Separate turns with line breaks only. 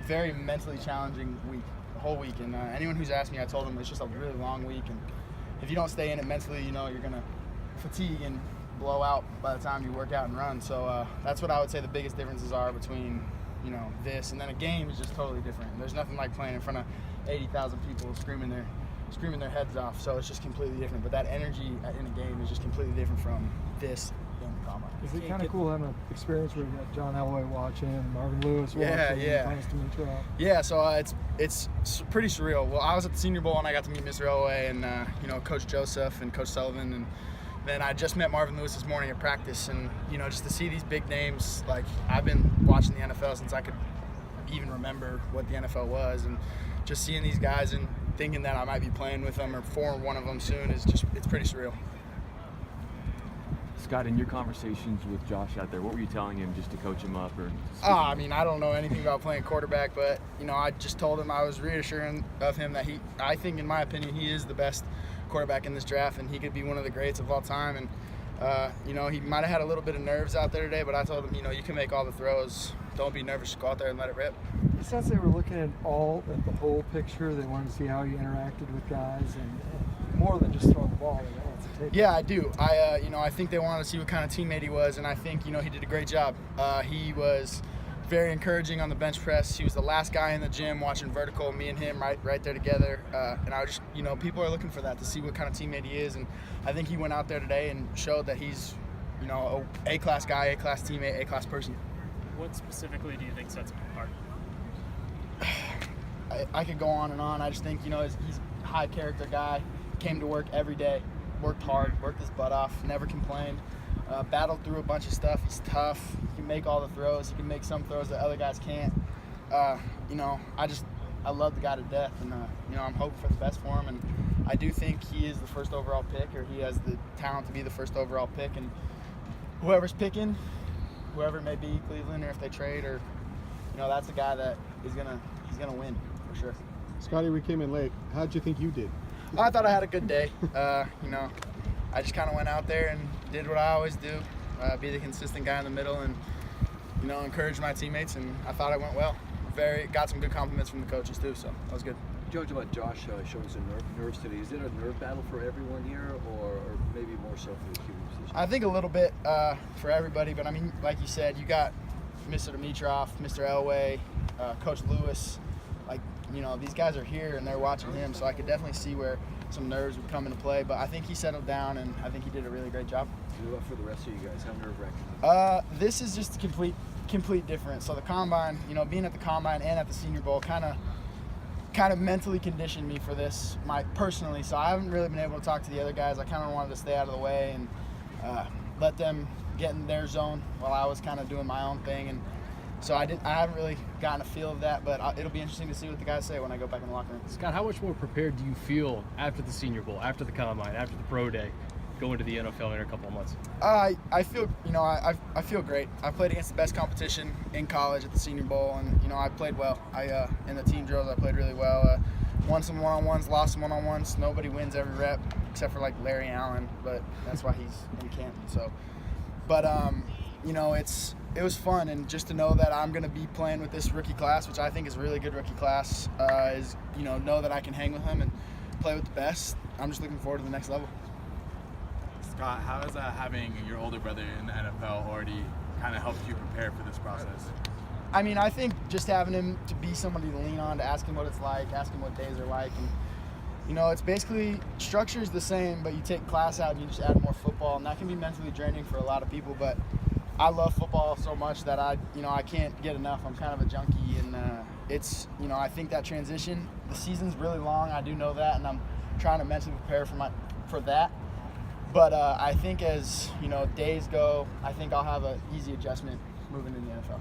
very mentally challenging week, the whole week. And anyone who's asked me, I told them it's just a really long week. And if you don't stay in it mentally, you're going to fatigue and blow out by the time you work out and run. So that's what I would say the biggest differences are between, this. And then a game is just totally different. There's nothing like playing in front of 80,000 people screaming their heads off. So it's just completely different. But that energy in a game is just completely different from this in the combine.
Is it kind of cool having an experience where you got John Elway watching and Marvin Lewis watching? Thomas Dimitrov?
Yeah, so it's pretty surreal. Well, I was at the Senior Bowl and I got to meet Mr. Elway and Coach Joseph and Coach Sullivan, and then I just met Marvin Lewis this morning at practice, and just to see these big names, like I've been watching the NFL since I could even remember what the NFL was, and just seeing these guys and thinking that I might be playing with them or for one of them soon it's pretty surreal.
Scott, in your conversations with Josh out there, what were you telling him just to coach him up?
I don't know anything about playing quarterback, but I just told him I was reassuring of him that I think in my opinion he is the best quarterback in this draft, and he could be one of the greats of all time. And he might have had a little bit of nerves out there today, but I told him, you can make all the throws. Don't be nervous. Go out there and let it rip.
Since they were looking at the whole picture, they wanted to see how you interacted with guys, and more than just throwing the ball. They wanted to take
Yeah, I do. I think they wanted to see what kind of teammate he was, and I think he did a great job. He was very encouraging on the bench press. He was the last guy in the gym watching vertical, me and him right there together. And I just, people are looking for that to see what kind of teammate he is. And I think he went out there today and showed that he's, a A-class guy, A-class teammate, A-class person.
What specifically do you think sets him apart?
I could go on and on. I just think, he's a high character guy, came to work every day, worked hard, worked his butt off, never complained. Battled through a bunch of stuff. He's tough. He can make all the throws. He can make some throws that other guys can't. I love the guy to death, and I'm hoping for the best for him. And I do think he is the first overall pick, or he has the talent to be the first overall pick. And whoever's picking, whoever it may be, Cleveland, or if they trade, or that's the guy that he's gonna win for sure.
Scotty, we came in late. How'd you think you did?
I thought I had a good day. I just kind of went out there and did what I always do, be the consistent guy in the middle, and encourage my teammates. And I thought I went well. Got some good compliments from the coaches too, so that was good.
You talked about Josh showing some nerves today. Is it a nerve battle for everyone here, or maybe more so for the QB position?
I think a little bit for everybody, but like you said, you got Mr. Dimitrov, Mr. Elway, Coach Lewis. These guys are here and they're watching him, so I could definitely see where some nerves would come into play. But I think he settled down, and I think he did a really great job.
What about for the rest of you guys? How nerve-wracking?
This is just a complete difference. So the combine, being at the combine and at the Senior Bowl, kind of mentally conditioned me for this, personally. So I haven't really been able to talk to the other guys. I kind of wanted to stay out of the way and let them get in their zone while I was kind of doing my own thing. And so I haven't really gotten a feel of that, but it'll be interesting to see what the guys say when I go back in the locker room.
Scott, how much more prepared do you feel after the Senior Bowl, after the Combine, after the Pro Day, going to the NFL in a couple of months?
I feel, I feel great. I played against the best competition in college at the Senior Bowl, and I played well. In the team drills, I played really well. Won some one-on-ones, lost some one-on-ones. Nobody wins every rep except for like Larry Allen, but that's why he's in Canton. So, but it was fun, and just to know that I'm going to be playing with this rookie class, which I think is a really good rookie class, is know that I can hang with him and play with the best. I'm just looking forward to the next level.
Scott, how is having your older brother in the NFL already kind of helped you prepare for this process?
I think just having him to be somebody to lean on, to ask him what it's like, ask him what days are like, and it's basically, structure is the same, but you take class out and you just add more football, and that can be mentally draining for a lot of people. But I love football so much that I can't get enough. I'm kind of a junkie, and it's I think that transition, the season's really long. I do know that, and I'm trying to mentally prepare for that. But I think as days go, I think I'll have an easy adjustment moving into the NFL.